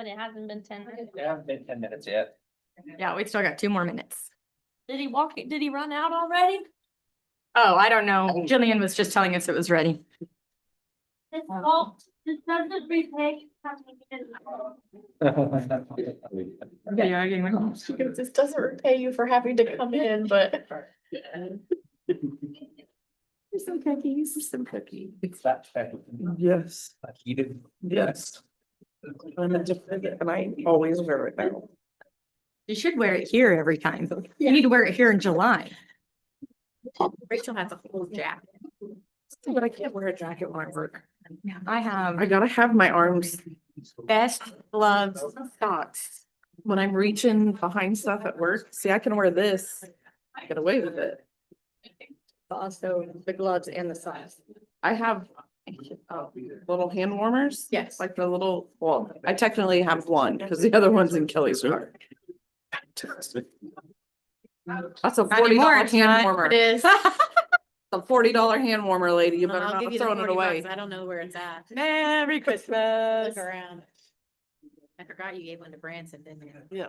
But it hasn't been 10 minutes. It hasn't been 10 minutes yet. Yeah, we still got 2 more minutes. Did he run out already? Oh, I don't know. Jillian was just telling us it was ready. This fault, this doesn't repay. Yeah, She goes, this doesn't repay you for having to come in, but. There's some cookies. Some cookie. It's that type of. Yes, Like heated. yes. I'm a different, and I always wear it now. You should wear it here every time. You need to wear it here in July. Rachel has a full jacket. But I can't wear a jacket when I work. I have I gotta have my arms vest, gloves. socks. When I'm reaching behind stuff at work, see, I can wear this, get away with it. Also the gloves and the socks. I have little hand warmers. Yes. Like the little, well, I technically have one because the other one's in Kelly's room. That's a Not $40 anymore, it's hand not. warmer. It is. A $40 hand warmer, lady. You better I'll not give have you the thrown it 40 away. bucks. I don't know where it's at. Merry Christmas. Look around. I forgot you gave one to Branson, didn't you? Yeah.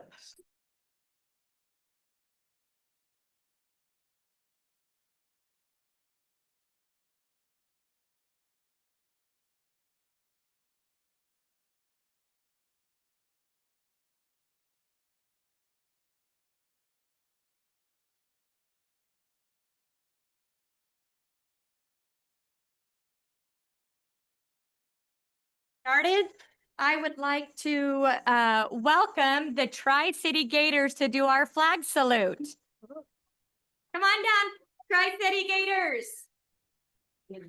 Started. I would like to welcome the Tri-City Gators to do our flag salute. Come on down, Tri-City Gators. I'm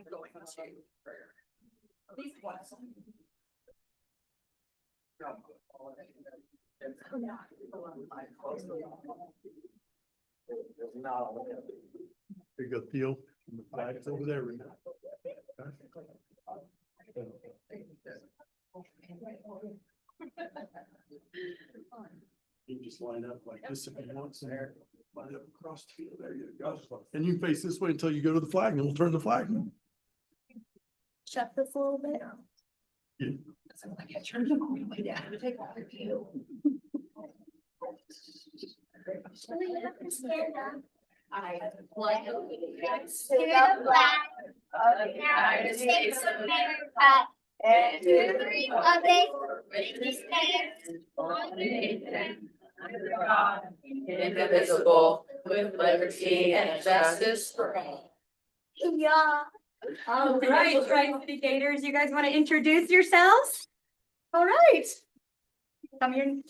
going to. These ones. There you go, Theo. The flag's over there. Rita. You just line up like this if you want, there. Line up across the field. There you go. And you face this way until you go to the flag, and we'll turn the flag. Shut this a little bit. Yeah. I pledge allegiance to the flag of the United States of America and to the republic for which it stands, one nation, under God, indivisible, with liberty and justice for all. Yeah. All right, Tri-City Gators, you guys want to introduce yourselves? All right. Tell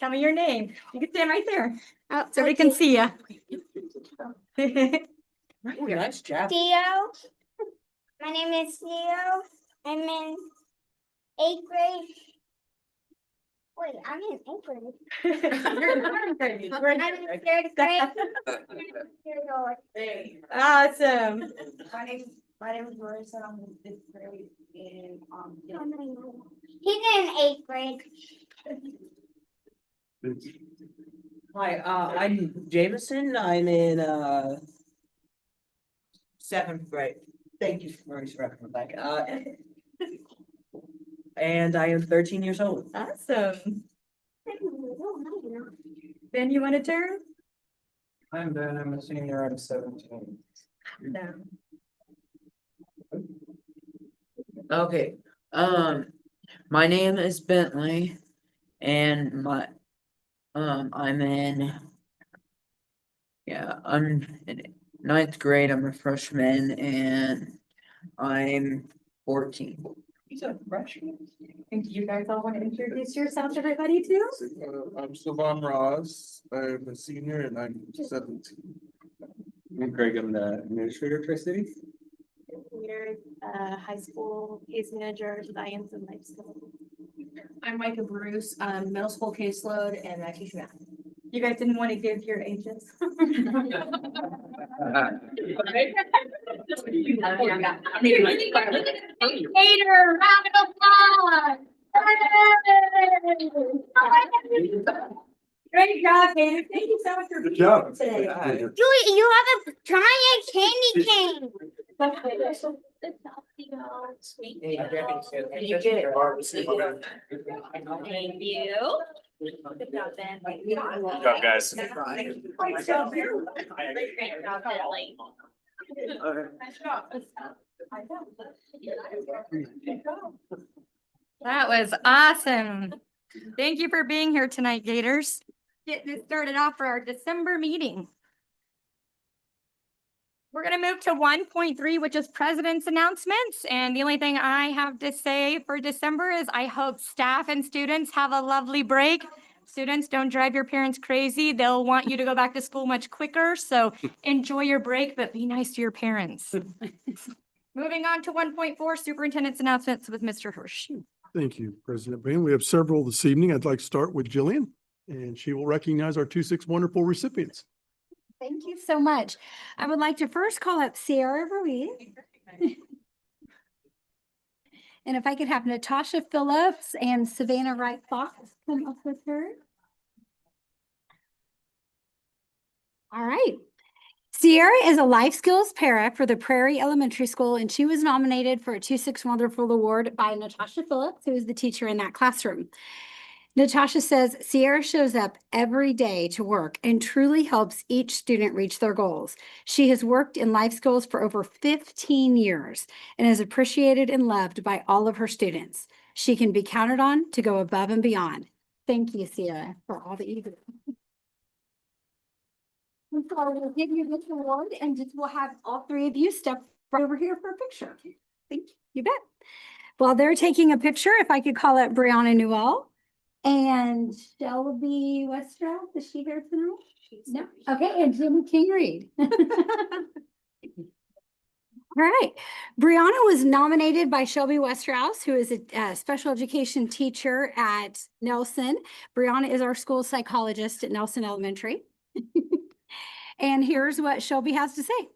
me your name. You can stand right there. Oh, So we can see you. Nice job. Theo. My name is Theo. I'm in 8th grade. Wait, I'm in 8th grade. I'm in 3rd grade. Awesome. My name is Marissa. I'm in 5th grade. He's in 8th grade. Hi, I'm Jameson. I'm in 7th grade. Thank you for correcting me back. And I am 13 years old. Awesome. Ben, you want to turn? I'm Ben, I'm a senior, I'm 17. No. Okay, my name is Bentley and I'm in, I'm in 9th grade. I'm a freshman and I'm 14. He's a freshman. And do you guys all want to introduce yourselves, everybody, too? I'm Sylvan Ross. I'm a senior and I'm 17. I'm Craig, I'm the administrator of Tri-City. We're high school case manager, science and life skills. I'm Micah Bruce, middle school caseload and I teach math. You guys didn't want to give your ages? Gator, round of applause. Great job, Gator. Thank you so much for Good being job. here today. Julie, you have a giant candy cane. Thank you. Good job, Ben. Good job, guys. That was awesome. Thank you for being here tonight, Gators. Getting it started off for our December meeting. We're going to move to 1.3, which is president's announcements. And the only thing I have to say for December is I hope staff and students have a lovely break. Students, don't drive your parents crazy. They'll want you to go back to school much quicker. So enjoy your break, but be nice to your parents. Moving on to 1.4, superintendent's announcements with Mr. Hirsch. Thank you, President Bain. We have several this evening. I'd like to start with Jillian, and she will recognize our 2-6 wonderful recipients. Thank you so much. I would like to first call up Sierra Ruiz. And if I could have Natasha Phillips and Savannah Wright Fox come up with her. All right. Sierra is a life skills para for the Prairie Elementary School, and she was nominated for a 2-6 Wonderful Award by Natasha Phillips, who is the teacher in that classroom. Natasha says Sierra shows up every day to work and truly helps each student reach their goals. She has worked in life skills for over 15 years and is appreciated and loved by all of her students. She can be counted on to go above and beyond. Thank you, Sierra, for all that you do. And so we'll give you this award and just we'll have all three of you step right over here for a picture. Thank you. You bet. While they're taking a picture, if I could call up Brianna Newell and Shelby Westrauss. Is she here tonight? No. Okay, and Jimmy King Reed. All right. Brianna was nominated by Shelby Westrauss, who is a special education teacher at Nelson. Brianna is our school psychologist at Nelson Elementary. And here's what Shelby has to say.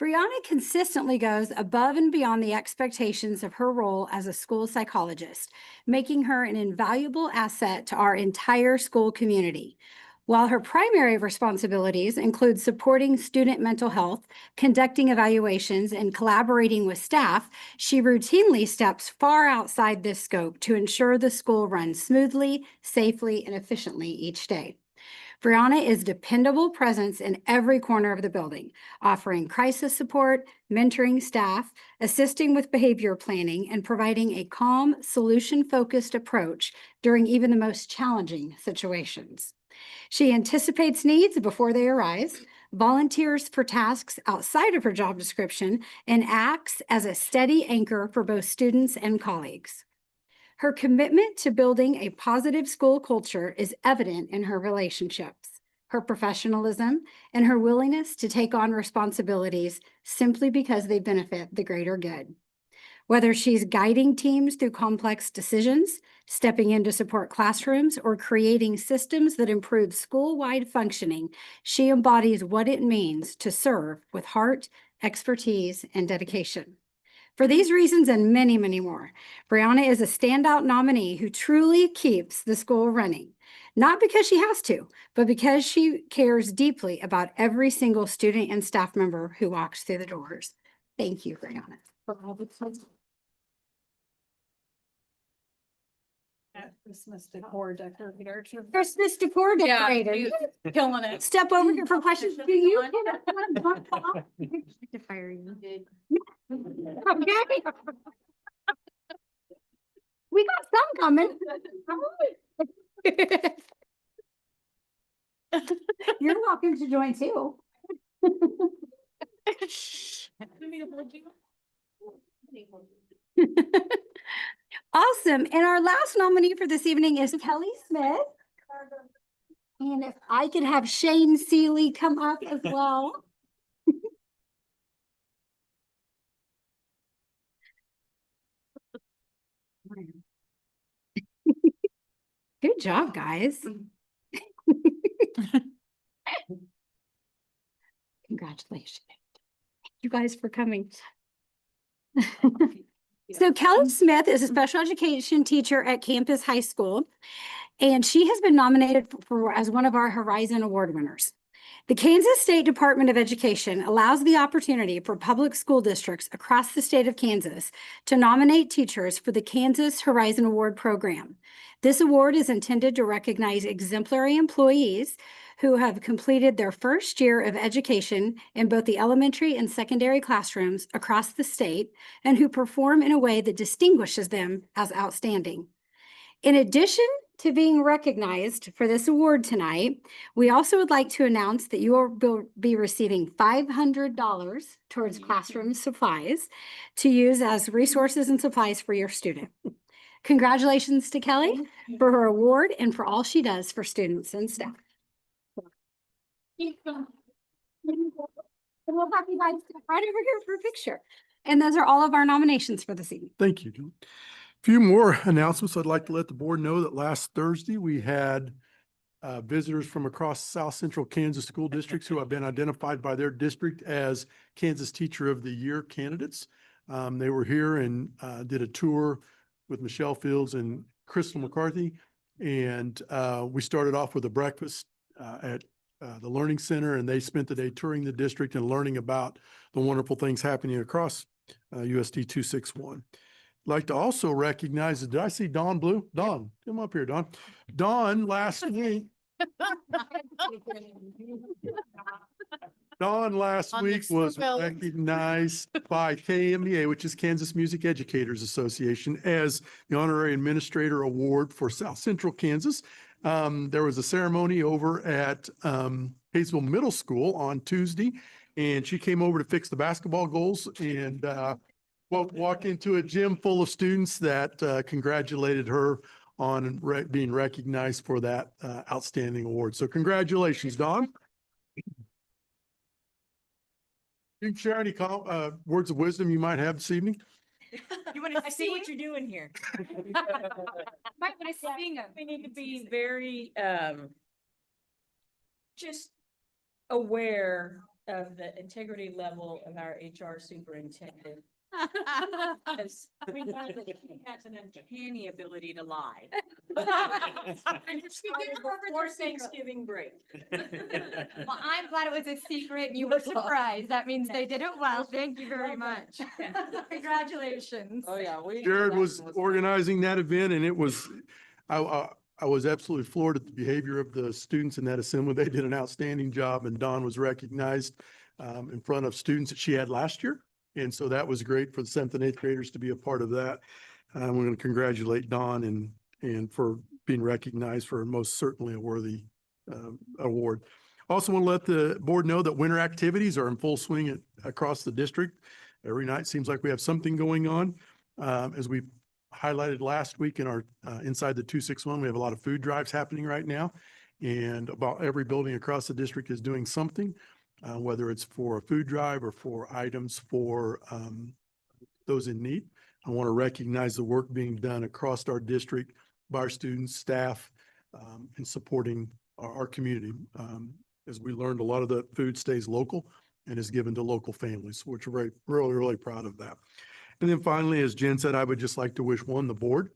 Brianna consistently goes above and beyond the expectations of her role as a school psychologist, making her an invaluable asset to our entire school community. While her primary responsibilities include supporting student mental health, conducting evaluations, and collaborating with staff, she routinely steps far outside this scope to ensure the school runs smoothly, safely, and efficiently each day. Brianna is a dependable presence in every corner of the building, offering crisis support, mentoring staff, assisting with behavior planning, and providing a calm, solution-focused approach during even the most challenging situations. She anticipates needs before they arise, volunteers for tasks outside of her job description, and acts as a steady anchor for both students and colleagues. Her commitment to building a positive school culture is evident in her relationships, her professionalism, and her willingness to take on responsibilities simply because they benefit the greater good. Whether she's guiding teams through complex decisions, stepping in to support classrooms, or creating systems that improve school-wide functioning, she embodies what it means to serve with heart, expertise, and dedication. For these reasons and many, many more, Brianna is a standout nominee who truly keeps the school running, not because she has to, but because she cares deeply about every single student and staff member who walks through the doors. Thank you, Brianna, for all the Christmas decor decorator. Christmas decor decorator. Yeah, killing it. Step over here for questions. Do you? To fire you. Okay. We got some coming. You're welcome to join too. Awesome. And our last nominee for this evening is Kelly Smith. And if I could have Shane Seeley come up as well. Good job, guys. Congratulations. Thank you guys for coming. So Kelly Smith is a special education teacher at Campus High School, and she has been nominated for as one of our Horizon Award winners. The Kansas State Department of Education allows the opportunity for public school districts across the state of Kansas to nominate teachers for the Kansas Horizon Award program. This award is intended to recognize exemplary employees who have completed their first year of education in both the elementary and secondary classrooms across the state and who perform in a way that distinguishes them as outstanding. In addition to being recognized for this award tonight, we also would like to announce that you will be receiving $500 towards classroom supplies to use as resources and supplies for your student. Congratulations to Kelly for her award and for all she does for students and staff. And we'll have you guys step right over here for a picture. And those are all of our nominations for this evening. Thank you, John. Few more announcements. I'd like to let the board know that last Thursday we had visitors from across South Central Kansas school districts who have been identified by their district as Kansas Teacher of the Year candidates. They were here and did a tour with Michelle Fields and Crystal McCarthy. And we started off with a breakfast at the Learning Center, and they spent the day touring the district and learning about the wonderful things happening across USD 261. Like to also recognize, did I see Dawn Blue? Dawn, come up here, Dawn. Dawn last week. Dawn last On week the was spell. recognized by KMEA, which is Kansas Music Educators Association, as the Honorary Administrator Award for South Central Kansas. There was a ceremony over at Hayesville Middle School on Tuesday, and she came over to fix the basketball goals and walked into a gym full of students that congratulated her on being recognized for that outstanding award. So congratulations, Dawn. You can share any words of wisdom you might have this evening? You want to I see what you're doing here. Might want to sing them. We need to be very, just aware of the integrity level of our HR superintendent. Because we know that he has an uncanny ability to lie. And it's before Thanksgiving break. Well, I'm glad it was a secret and you were surprised. That means they did it well. Thank you very much. Congratulations. Oh, yeah. Jared was organizing that event, and it was, I was absolutely floored at the behavior of the students in that assembly. They did an outstanding job, and Dawn was recognized in front of students that she had last year. And so that was great for the 7th and 8th graders to be a part of that. We're going to congratulate Dawn and for being recognized for most certainly a worthy award. Also want to let the board know that winter activities are in full swing across the district. Every night seems like we have something going on. As we highlighted last week in our Inside the 261, we have a lot of food drives happening right now. And about every building across the district is doing something. Whether it's for a food drive or for items for those in need. I want to recognize the work being done across our district by our students, staff, and supporting our community. As we learned, a lot of the food stays local and is given to local families, which we're really proud of that. And then finally, as Jen said, I would just like to wish the board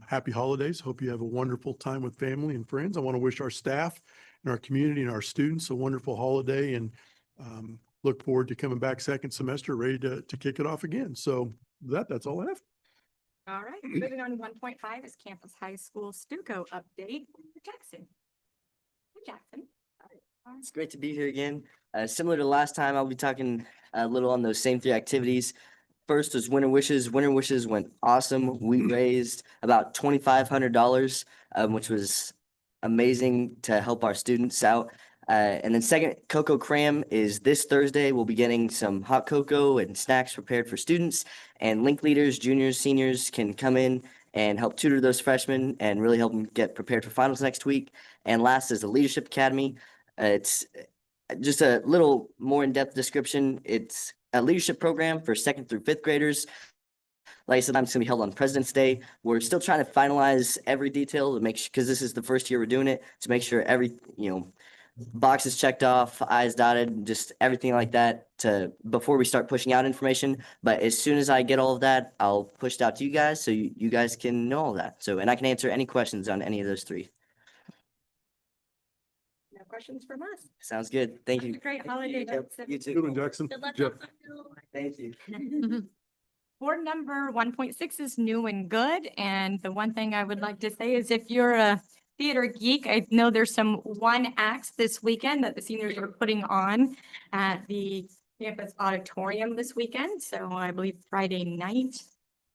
happy holidays. Hope you have a wonderful time with family and friends. I want to wish our staff and our community and our students a wonderful holiday, and look forward to coming back second semester ready to kick it off again. So that's all I have. All right, moving on to 1.5 is Campus High School Stuco update. Jackson. Jackson. It's great to be here again. Similar to last time, I'll be talking a little on those same 3 activities. First was Winter Wishes. Winter Wishes went awesome. We raised about $2,500, which was amazing to help our students out. And then second, Cocoa Cram is this Thursday. We'll be getting some hot cocoa and snacks prepared for students, and link leaders, juniors, seniors can come in and help tutor those freshmen and really help them get prepared for finals next week. And last is the Leadership Academy. It's just a little more in-depth description. It's a leadership program for 2nd through 5th graders. Like I said, it's going to be held on President's Day. We're still trying to finalize every detail to make sure, because this is the first year we're doing it, to make sure every, boxes checked off, I's dotted, just everything like that before we start pushing out information. But as soon as I get all of that, I'll push it out to you guys so you guys can know all that. And I can answer any questions on any of those 3. questions from us. Sounds good. Thank you. Great holiday. Yep, you Good too. one, Jackson. Good luck. Jeff. Thank you. Board number 1.6 is new and good. And the one thing I would like to say is if you're a theater geek, I know there's some one acts this weekend that the seniors are putting on at the campus auditorium this weekend. So I believe Friday night,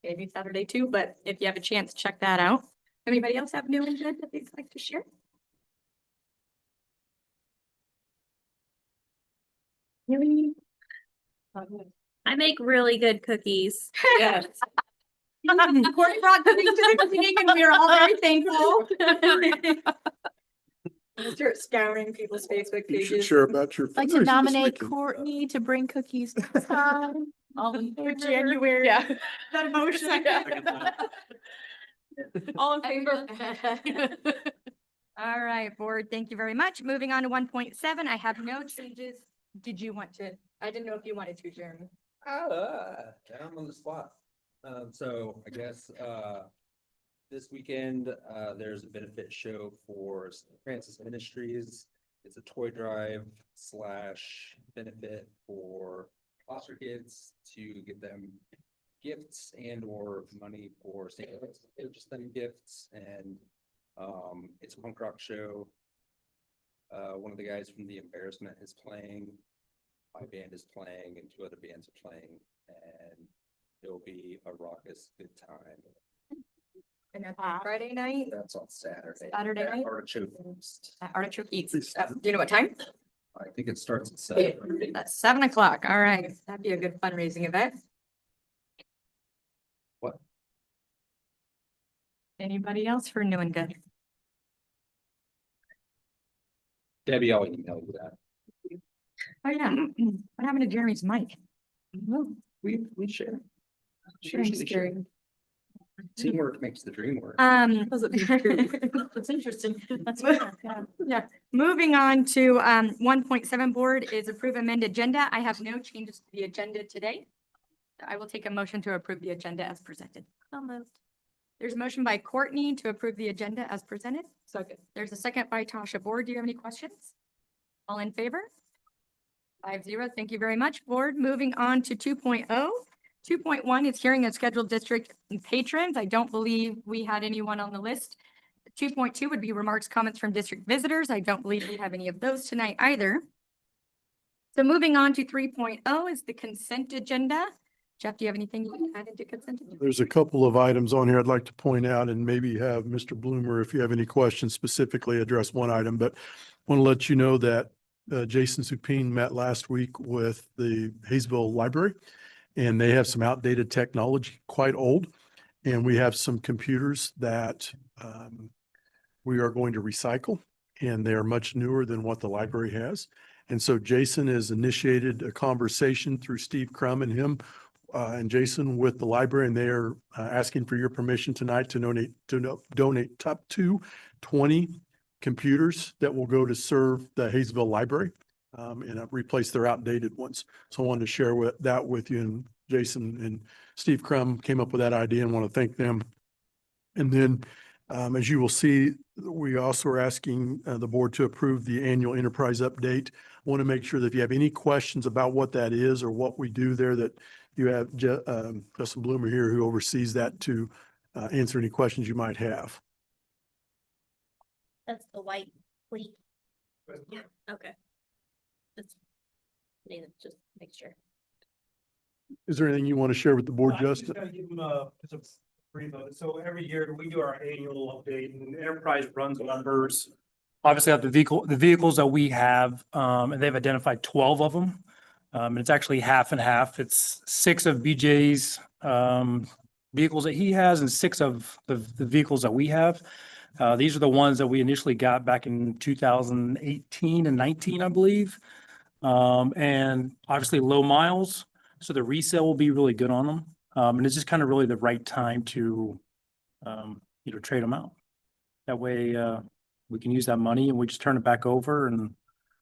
maybe Saturday too, but if you have a chance, check that out. Anybody else have new and good that they'd like to share? Really? I make really good cookies. Yes. Courtney brought cookies to the meeting and we are all very thankful. Start scouring people's Facebook You should pages. share about your. Like to fundraisers this nominate weekend. Courtney to bring cookies next time. All in For favor? January. Yeah. That motion. All in favor? All right, board, thank you very much. Moving on to 1.7, I have no changes. Did you want to, I didn't know if you wanted to, Jeremy. I'm on the spot. So I guess, this weekend, there's a benefit show for St. Francis Ministries. It's a toy drive / benefit for foster kids to get them gifts and or money for St. Francis, just them gifts and, it's a punk rock show. One of the guys from The Embarrassment is playing. My band is playing and 2 other bands are playing and it'll be a raucous good time. And that's on Friday night, That's on Saturday. Saturday night? Artichoke. at Artichoke Eats. Do you know what time? I think it starts at 7. At 7 o'clock. All right, that'd be a good fundraising event. What? Anybody else for new and good? Debbie, I'll email you that. Oh, yeah. What happened to Jeremy's mic? No, we share. Sharing Usually share. scary. Teamwork makes the dream work. That's interesting. That's yeah. Moving on to 1.7 board is approve amended agenda. I have no changes to the agenda today. I will take a motion to approve the agenda as presented. So moved. There's a motion by Courtney to approve the agenda as presented. Second. There's a second by Tasha. Board, do you have any questions? All in favor? 5-0. Thank you very much, board. Moving on to 2.0. 2.1 is hearing of scheduled district patrons. I don't believe we had anyone on the list. 2.2 would be remarks, comments from district visitors. I don't believe we have any of those tonight either. So moving on to 3.0 is the consent agenda. Jeff, do you have anything you want to add into consent agenda? There's a couple of items on here I'd like to point out and maybe have Mr. Bloomer, if you have any questions specifically, address one item, but want to let you know that Jason Supine met last week with the Hayesville Library and they have some outdated technology, quite old. And we have some computers that we are going to recycle and they are much newer than what the library has. And so Jason has initiated a conversation through Steve Crum and him and Jason with the library, and they are asking for your permission tonight to donate up to 20 computers that will go to serve the Hayesville Library and replace their outdated ones. So I wanted to share that with you, and Jason and Steve Crum came up with that idea and want to thank them. And then as you will see, we also are asking the board to approve the annual enterprise update. I want to make sure that if you have any questions about what that is or what we do there, that you have Justin Bloomer here who oversees that to answer any questions you might have. That's the white fleet. Yeah, okay. That's, just make sure. Is there anything you want to share with the board, Justin? So every year we do our annual update and Enterprise runs numbers. Obviously have the vehicles that we have, and they've identified 12 of them. And it's actually half and half. It's 6 of BJ's vehicles that he has and 6 of the vehicles that we have. These are the ones that we initially got back in 2018 and 19, I believe. And obviously low miles. So the resale will be really good on them. And it's just kind of really the right time to, trade them out. That way, we can use that money and we just turn it back over and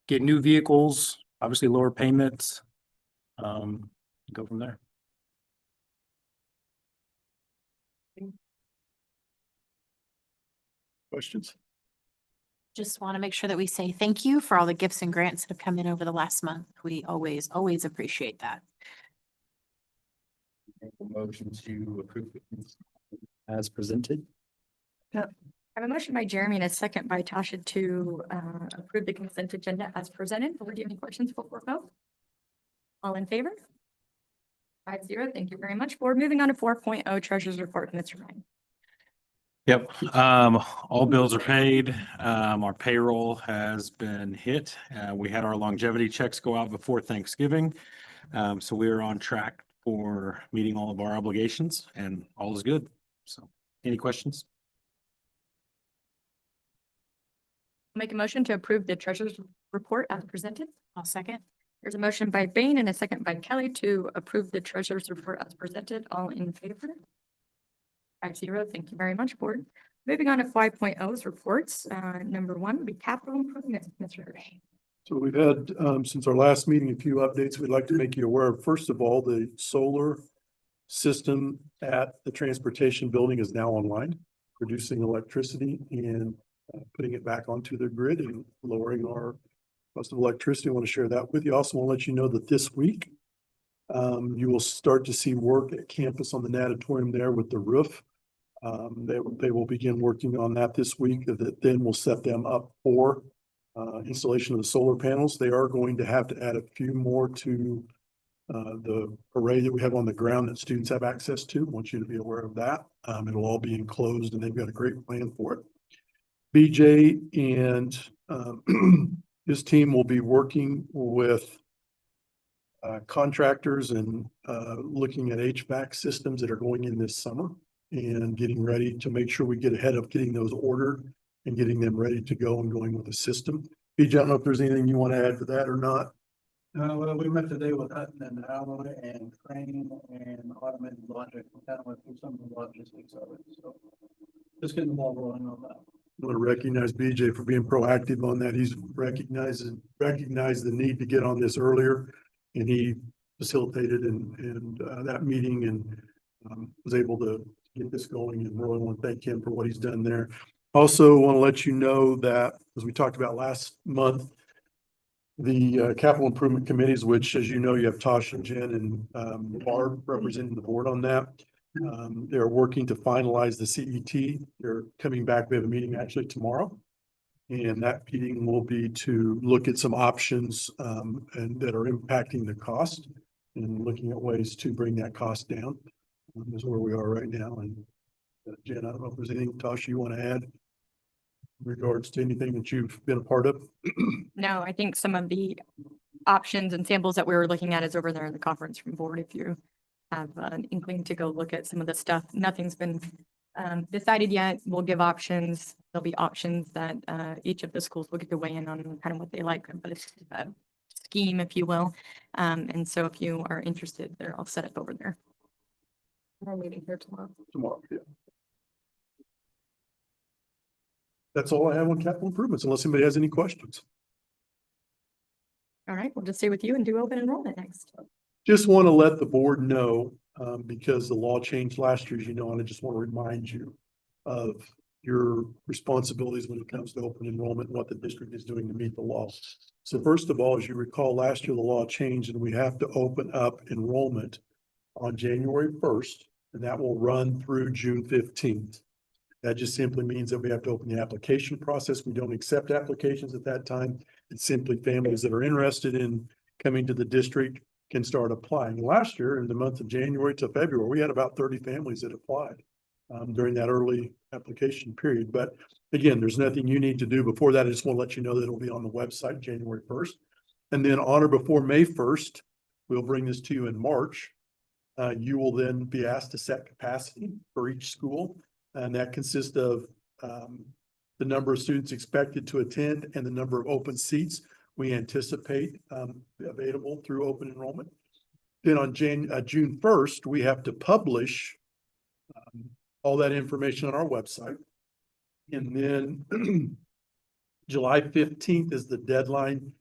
get new vehicles, obviously lower payments, go from there. Questions? Just want to make sure that we say thank you for all the gifts and grants that have come in over the last month. We always, always appreciate that. Motion to approve as presented. I have a motion by Jeremy and a second by Tasha to approve the consent agenda as presented. Board, do you have any questions before vote? All in favor? 5-0. Thank you very much, board. Moving on to 4.0 treasurer's report, Mr. Ryan. Yep, all bills are paid. Our payroll has been hit. We had our longevity checks go out before Thanksgiving. So we are on track for meeting all of our obligations and all is good. So any questions? Make a motion to approve the treasurer's report as presented. I'll second. There's a motion by Bain and a second by Kelly to approve the treasurer's report as presented. All in favor? 5-0. Thank you very much, board. Moving on to 5.0's reports. Number 1 would be capital improvement, Mr. Hirsch. So we've had, since our last meeting, a few updates we'd like to make you aware of. First of all, the solar system at the transportation building is now online, producing electricity and putting it back onto the grid and lowering our cost of electricity. I want to share that with you. Also want to let you know that this week, you will start to see work at campus on the natatorium there with the roof. They will begin working on that this week. That then will set them up for installation of the solar panels. They are going to have to add a few more to the array that we have on the ground that students have access to. I want you to be aware of that. It'll all be enclosed and they've got a great plan for it. BJ and his team will be working with contractors and looking at HVAC systems that are going in this summer and getting ready to make sure we get ahead of getting those ordered and getting them ready to go and going with the system. BJ, I don't know if there's anything you want to add to that or not. Well, we met today with Hutton and Alloy and Crane and Automated Logic. We kind of went through some of the logistics of it, so just getting the ball rolling on that. I want to recognize BJ for being proactive on that. He's recognized the need to get on this earlier, and he facilitated and that meeting and was able to get this going. And really want to thank him for what he's done there. Also want to let you know that, as we talked about last month, the capital improvement committees, which, as you know, you have Tosh and Jen and Barb representing the board on that. They're working to finalize the CET. They're coming back. We have a meeting actually tomorrow. And that meeting will be to look at some options and that are impacting the cost and looking at ways to bring that cost down. Is where we are right now. And Jen, I don't know if there's anything, Tosh, you want to add in regards to anything that you've been a part of? No, I think some of the options and samples that we were looking at is over there in the conference room board. If you have an inkling to go look at some of the stuff, nothing's been decided yet. We'll give options. There'll be options that each of the schools will get to weigh in on kind of what they like, but it's a scheme, if you will. And so if you are interested, they're all set up over there. We're meeting here tomorrow. Tomorrow, yeah. That's all I have on capital improvements, unless anybody has any questions. All right, we'll just stay with you and do open enrollment next. Just want to let the board know, because the law changed last year, as you know, and I just want to remind you of your responsibilities when it comes to open enrollment and what the district is doing to meet the law. So first of all, as you recall, last year the law changed and we have to open up enrollment on January 1st, and that will run through June 15th. That just simply means that we have to open the application process. We don't accept applications at that time. It's simply families that are interested in coming to the district can start applying. Last year, in the month of January to February, we had about 30 families that applied during that early application period. But again, there's nothing you need to do before that. I just want to let you know that it'll be on the website January 1st. And then on or before May 1st, we'll bring this to you in March. You will then be asked to set capacity for each school. And that consists of the number of students expected to attend and the number of open seats we anticipate available through open enrollment. Then on June 1st, we have to publish all that information on our website. And then July 15th is the deadline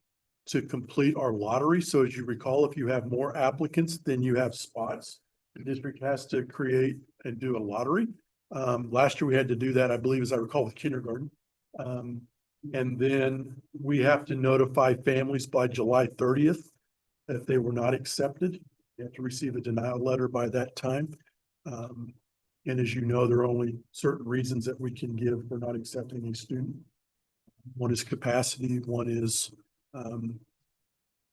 to complete our lottery. So as you recall, if you have more applicants than you have spots, the district has to create and do a lottery. Last year we had to do that, I believe, as I recall, with kindergarten. And then we have to notify families by July 30th if they were not accepted. You have to receive a denial letter by that time. And as you know, there are only certain reasons that we can give for not accepting a student. One is capacity, one is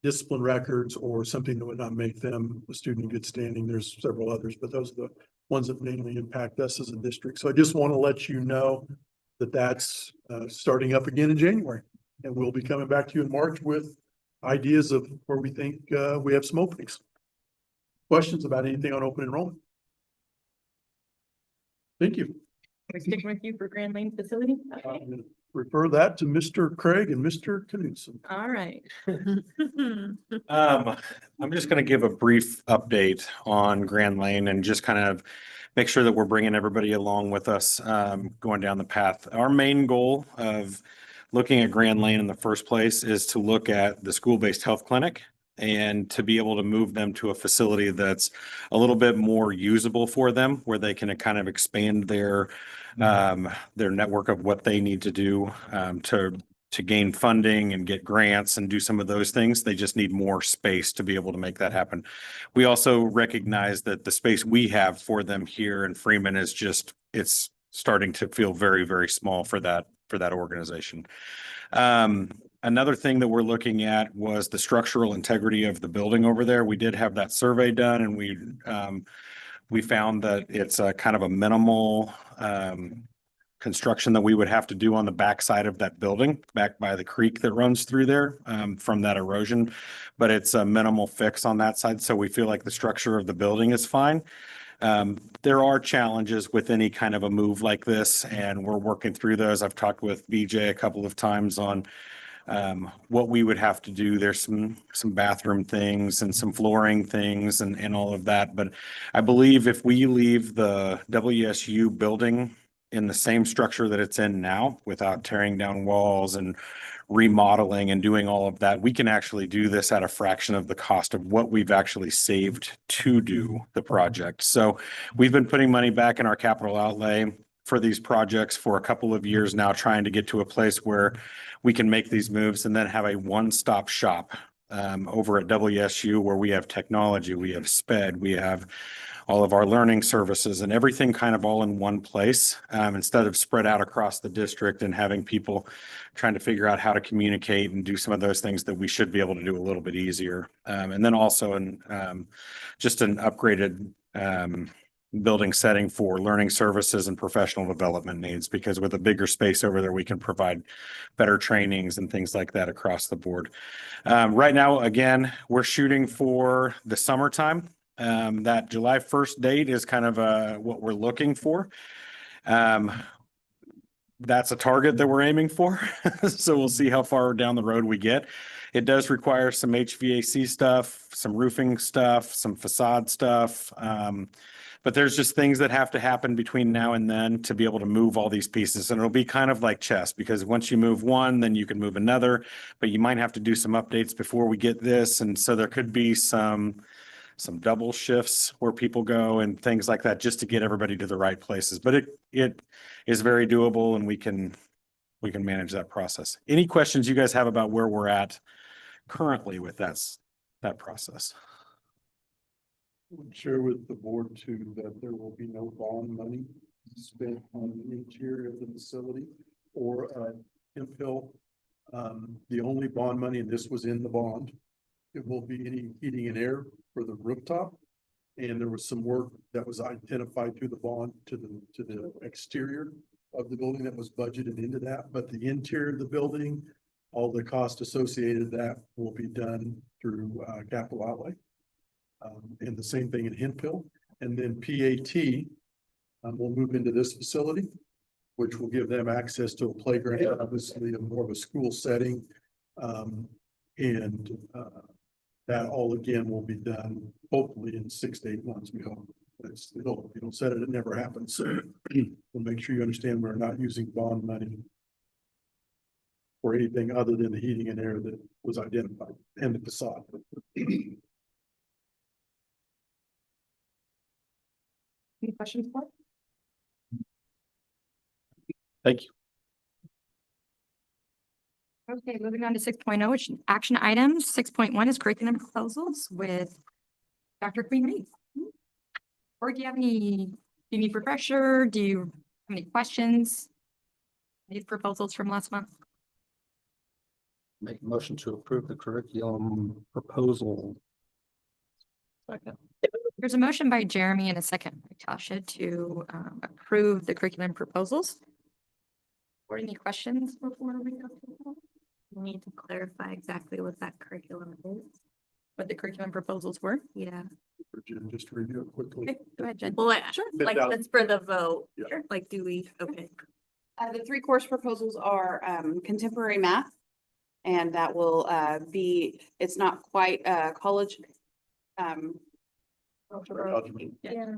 discipline records, or something that would not make them a student in good standing. There's several others, but those are the ones that mainly impact us as a district. So I just want to let you know that that's starting up again in January. And we'll be coming back to you in March with ideas of where we think we have some openings. Questions about anything on open enrollment? Thank you. Can we stick with you for Grand Lane facility? Okay. Refer that to Mr. Craig and Mr. Knudsen. All right. I'm just gonna give a brief update on Grand Lane and just kind of make sure that we're bringing everybody along with us, going down the path. Our main goal of looking at Grand Lane in the first place is to look at the school-based health clinic and to be able to move them to a facility that's a little bit more usable for them, where they can kind of expand their network of what they need to do, to gain funding and get grants and do some of those things. They just need more space to be able to make that happen. We also recognize that the space we have for them here in Freeman is just, it's starting to feel very, very small for that organization. Another thing that we're looking at was the structural integrity of the building over there. We did have that survey done, and we found that it's a kind of a minimal construction that we would have to do on the backside of that building, back by the creek that runs through there, from that erosion. But it's a minimal fix on that side, so we feel like the structure of the building is fine. There are challenges with any kind of a move like this, and we're working through those. I've talked with BJ a couple of times on what we would have to do. There's some bathroom things and some flooring things and all of that. But I believe if we leave the WSU building in the same structure that it's in now, without tearing down walls and remodeling and doing all of that, we can actually do this at a fraction of the cost of what we've actually saved to do the project. So we've been putting money back in our capital outlay for these projects for a couple of years now, trying to get to a place where we can make these moves and then have a one-stop shop over at WSU, where we have technology, we have SPED, we have all of our learning services and everything kind of all in one place, instead of spread out across the district and having people trying to figure out how to communicate and do some of those things that we should be able to do a little bit easier. And then also just an upgraded building setting for learning services and professional development needs, because with a bigger space over there, we can provide better trainings and things like that across the board. Right now, again, we're shooting for the summertime. That July 1st date is kind of what we're looking for. That's a target that we're aiming for. So we'll see how far down the road we get. It does require some HVAC stuff, some roofing stuff, some facade stuff. But there's just things that have to happen between now and then to be able to move all these pieces. And it'll be kind of like chess, because once you move one, then you can move another, but you might have to do some updates before we get this. And so there could be some double shifts where people go and things like that, just to get everybody to the right places. But it is very doable, and we can manage that process. Any questions you guys have about where we're at currently with that process? Share with the board too that there will be no bond money spent on the interior of the facility or Hemp Hill. The only bond money, and this was in the bond, it will be any heating and air for the rooftop. And there was some work that was identified through the bond to the exterior of the building that was budgeted into that. But the interior of the building, all the cost associated with that will be done through capital outlay. And the same thing in Hemp Hill. And then PAT will move into this facility, which will give them access to a playground, obviously more of a school setting. That all again will be done hopefully in 6 to 8 months, we hope. You don't set it never happens. So we'll make sure you understand we're not using bond money for anything other than the heating and air that was identified and the facade. Any questions, Mark? Thank you. Okay, moving on to 6.0, which action items. 6.1 is curriculum proposals with Dr. Queen Reed. Or do you have any, do you need refresher? Do you have any questions? These proposals from last month? Make a motion to approve the curriculum proposal. There's a motion by Jeremy and a second by Tasha to approve the curriculum proposals. Or any questions before we go? We need to clarify exactly what that curriculum is. What the curriculum proposals were? Yeah. Just to review it quickly. Okay, go ahead, Jen. Well, like, that's for the vote. Yeah. Sure. Like, do we, okay. The three course proposals are contemporary math. And that will be, it's not quite college. Yeah.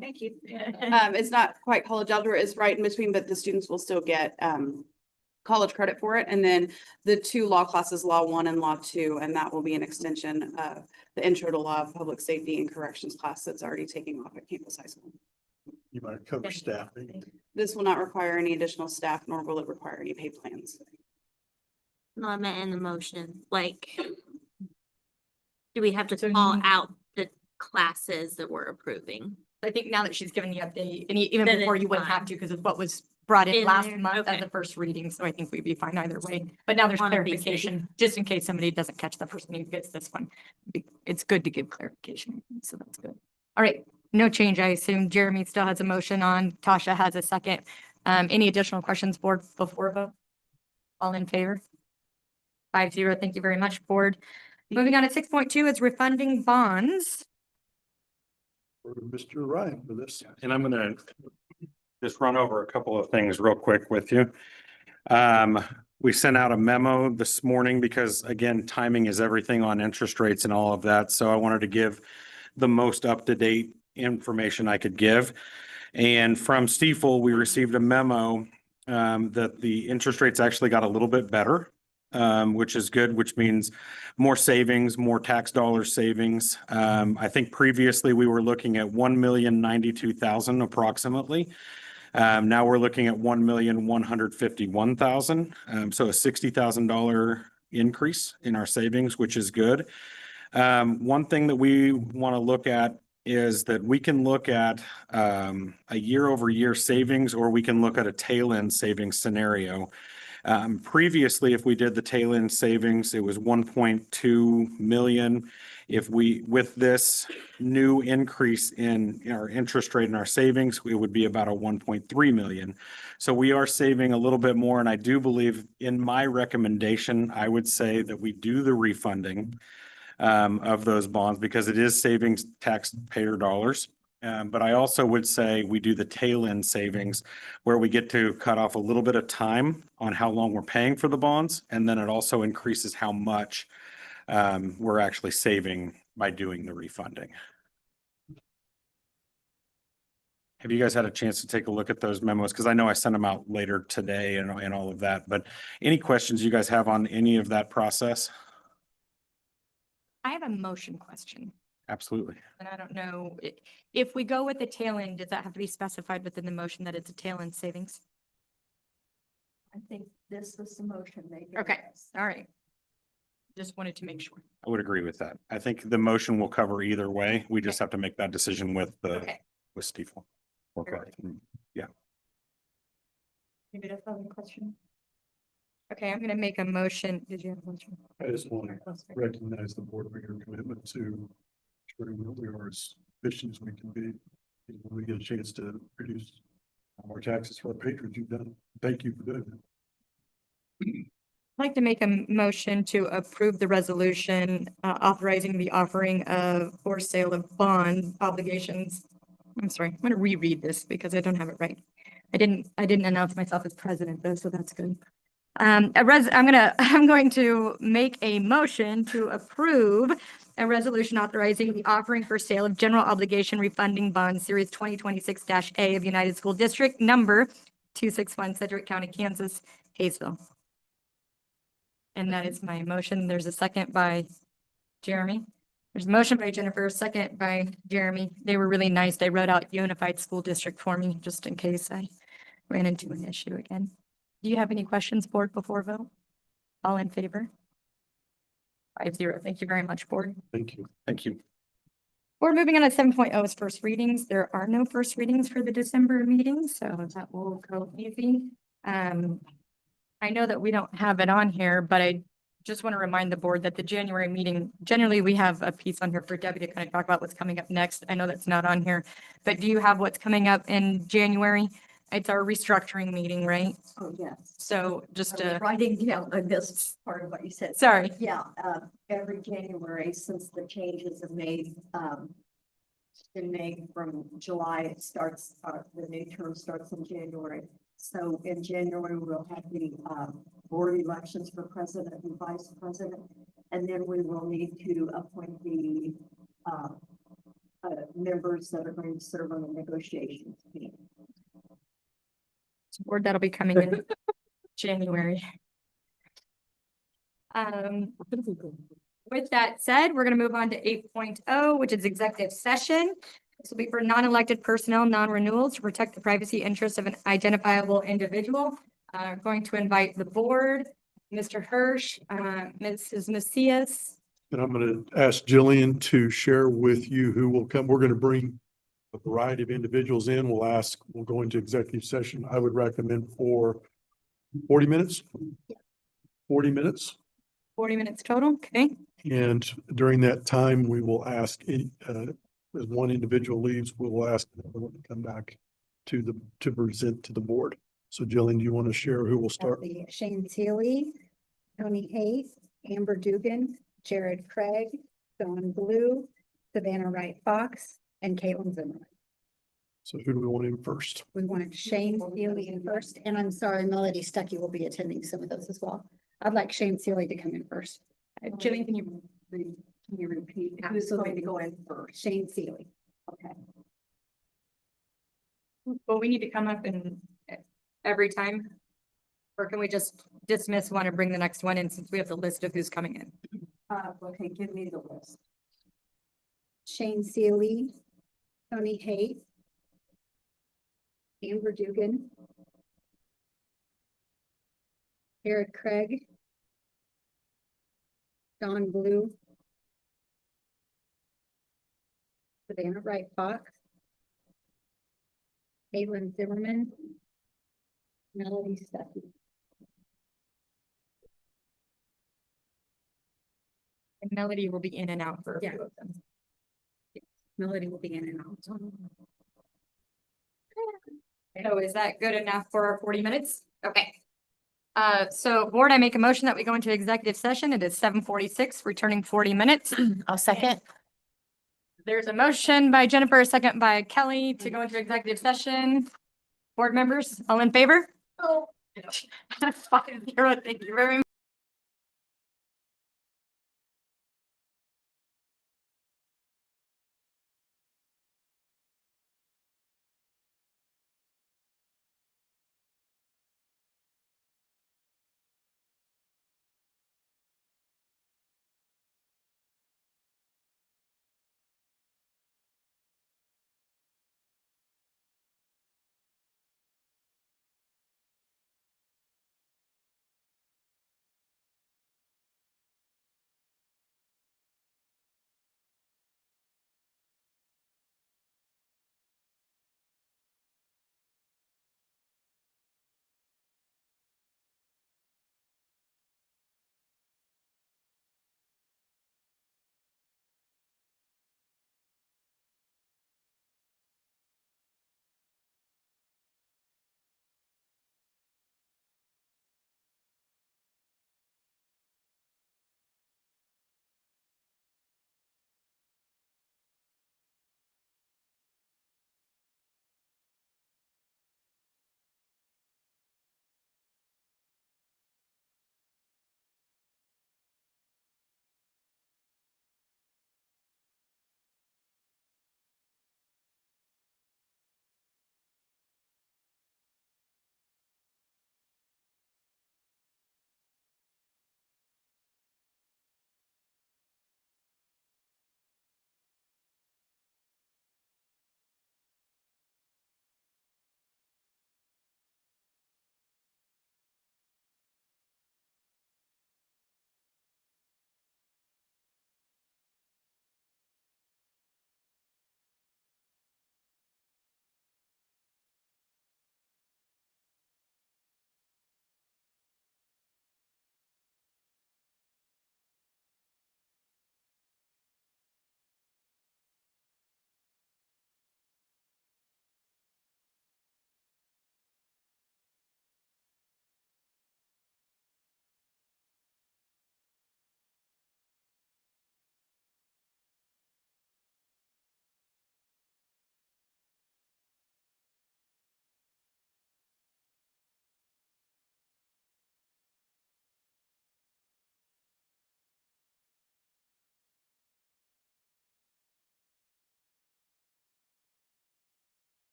Thank you. It's not quite college algebra, it's right in between, but the students will still get college credit for it. And then the two law classes, Law 1 and Law 2, and that will be an extension of the Intro to Law of Public Safety and Corrections class that's already taking off at Campus High School. You might cover staffing. This will not require any additional staff, nor will it require any pay plans. No, I meant in the motion, like. Do we have to So call you- out the classes that we're approving? I think now that she's given the update, and even Then before it's you wouldn't have fine. to because of what was brought in In last there, month as okay. the first reading, so I think we'd be fine either way. But now there's Wanna be safe. clarification, just in case somebody doesn't catch the person who gets this one. It's good to give clarification, so that's good. All right, no change, I assume. Jeremy still has a motion on, Tasha has a second. Any additional questions, board, before vote? All in favor? 5-0, thank you very much, board. Moving on to 6.2, it's refunding bonds. For Mr. Ryan for this. And I'm gonna just run over a couple of things real quick with you. We sent out a memo this morning because again, timing is everything on interest rates and all of that. So I wanted to give the most up-to-date information I could give. And from Stiefel, we received a memo that the interest rates actually got a little bit better, which is good, which means more savings, more tax dollar savings. I think previously we were looking at 1,092,000 approximately. Now we're looking at 1,151,000. So a $60,000 increase in our savings, which is good. One thing that we want to look at is that we can look at a year over year savings, or we can look at a tail end savings scenario. Previously, if we did the tail end savings, it was 1.2 million. If we, with this new increase in our interest rate and our savings, it would be about a 1.3 million. So we are saving a little bit more. And I do believe in my recommendation, I would say that we do the refunding of those bonds because it is savings taxpayer dollars. But I also would say we do the tail end savings where we get to cut off a little bit of time on how long we're paying for the bonds. And then it also increases how much we're actually saving by doing the refunding. Have you guys had a chance to take a look at those memos? Because I know I sent them out later today and all of that, but any questions you guys have on any of that process? I have a motion question, Absolutely. and I don't know, if we go with the tail end, does that have to be specified within the motion that it's a tail end savings? I think this was the motion they gave Okay, us. all right. Just wanted to make sure. I would agree with that. I think the motion will cover either way. We just have to make that decision with Okay. with Stiefel. Or Perfect. yeah. Maybe that's not a question. Okay, I'm gonna make a motion. Did you have a motion? I just want to recognize the board for your commitment to ensuring that we are as efficient as we can be. When we get a chance to reduce more taxes for our patrons, you've done. Thank you for doing that. I'd like to make a motion to approve the resolution authorizing the offering of or sale of bond obligations. I'm sorry, I'm gonna reread this because I don't have it right. I didn't announce myself as president though, so that's good. I'm going to make a motion to approve a resolution authorizing the offering for sale of general obligation refunding bonds series 2026-A of United School District number 261 Sedgwick County, Kansas, Hayesville. And that is my motion. There's a second by Jeremy. There's a motion by Jennifer, second by Jeremy. They were really nice. They wrote out Unified School District for me, just in case I ran into an issue again. Do you have any questions, board, before vote? All in favor? 5-0. Thank you very much, board. Thank you. Thank you. We're moving on to 7.0 is first readings. There are no first readings for the December meeting, so that will go easy. I know that we don't have it on here, but I just want to remind the board that the January meeting, generally we have a piece on here for Debbie to kind of talk about what's coming up next. I know that's not on here, but do you have what's coming up in January? It's our restructuring meeting, right? Oh, yes. So just I was writing down, I missed part of what you said. Sorry. Yeah, every January since the changes are made, been made from July, it starts, the new term starts in January. So in January, we'll have the, board elections for president and vice president. And then we will need to appoint the, members that are going to serve on the negotiations team. Board that'll be coming in January. With that said, we're going to move on to 8.0, which is executive session. This will be for non-elected personnel, non-renewals to protect the privacy interests of an identifiable individual. Going to invite the board, Mr. Hirsch, Mrs. Macias. And I'm going to ask Jillian to share with you who will come. We're going to bring a variety of individuals in. We'll go into executive session. I would recommend for 40 minutes. 40 minutes. 40 minutes total, okay. And during that time, we will ask, as one individual leaves, we will ask them to come back to present to the board. So Jillian, do you want to share who will start? Shane Seeley, Tony Hayes, Amber Dugan, Jared Craig, Dawn Blue, Savannah Wright Fox, and Caitlin Zimmerman. So who do we want in first? We wanted Shane Seeley in first, and I'm sorry, Melody Stuckey will be attending some of those as well. I'd like Shane Seeley to come in first. Jillian, can you repeat who's going to go in first? Shane Seeley. Okay. Well, we need to come up and every time? Or can we just dismiss one and bring the next one in since we have the list of who's coming in? Okay, give me the list. Shane Seeley, Tony Hayes, Amber Dugan, Eric Craig, Dawn Blue, Savannah Wright Fox, Caitlin Zimmerman, Melody Stuckey. And Melody will be in and out for a few of them. Melody will be in and out. So is that good enough for our 40 minutes? Okay. So board, I make a motion that we go into executive session. It is 7:46, returning 40 minutes. I'll second. There's a motion by Jennifer, a second by Kelly to go into executive session. Board members, all in favor? Oh. 5-0. Thank you very much.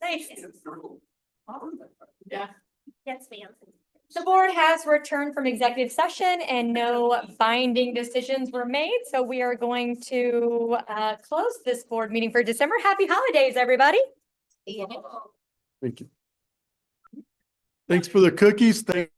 Thanks. Yeah. Yes, ma'am. The board has returned from executive session and no binding decisions were made. So we are going to close this board meeting for December. Happy holidays, everybody. Thank you. Thanks for the cookies. Thank